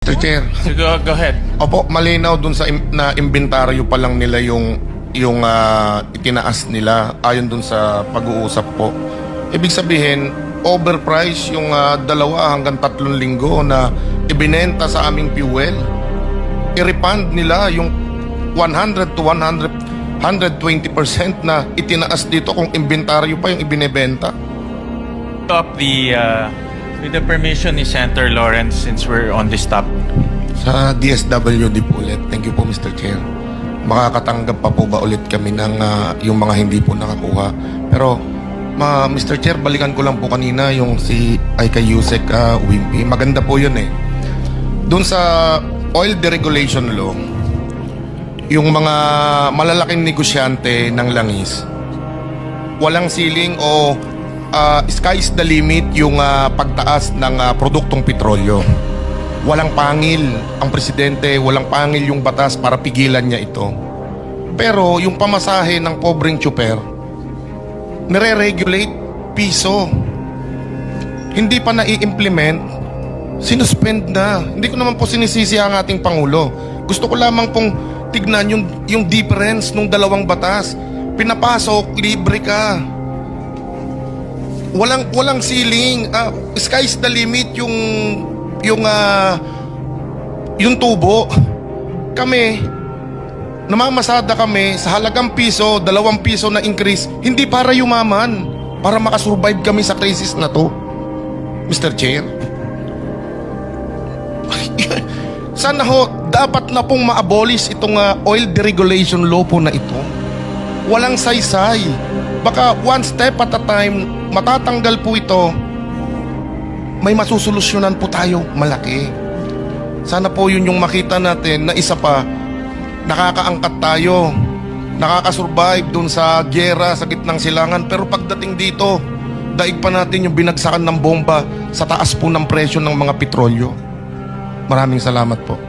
Mr. Chair. So go ahead. Opo, malinaw dun sa na inventaryo pa lang nila yung itinaas nila ayon dun sa pag-uusap po. Ibig sabihin, overprice yung 2 hanggang 3 linggo na ibinenta sa aming fuel. I-refund nila yung 100 to 120% na itinaas dito kung inventaryo pa yung ibinebenta. Up with the permission ni Senator Lawrence, since we're on this topic. Sa DSWD po ulit. Thank you po, Mr. Chair. Makakatanggap pa po ba ulit kami ng yung mga hindi po nakakuha? Pero, Mr. Chair, balikan ko lang po kanina yung kay Yusek Wimpy. Maganda po yun eh. Doon sa oil deregulation law, yung mga malalaking negosyante ng langis, walang ceiling o sky's the limit yung pagtaas ng produktong petrolyo. Walang pangil ang presidente, walang pangil yung batas para pigilan niya ito. Pero yung pamasahe ng pobreng tsuper, nire-regulate piso. Hindi pa nai-implement, sinuspend na. Hindi ko naman po sinisisi ang ating Pangulo. Gusto ko lamang pong tignan yung difference ng dalawang batas. Pinapasok, libre ka. Walang ceiling. Sky's the limit yung tubo. Kami, namamasada kami sa halagang piso, 2 piso na increase, hindi para yumaman, para makasurvive kami sa crisis na to, Mr. Chair. Sana ho, dapat na pong ma-abolish itong oil deregulation law po na ito. Walang saysay. Baka one step at a time, matatanggal po ito. May masusolusyonan po tayo malaki. Sana po yun yung makita natin na isa pa, nakakaangkat tayo, nakakasurvive dun sa gyera, sa gitnang silangan. Pero pagdating dito, daig pa natin yung binagsakan ng bomba sa taas po ng presyo ng mga petrolyo. Maraming salamat po.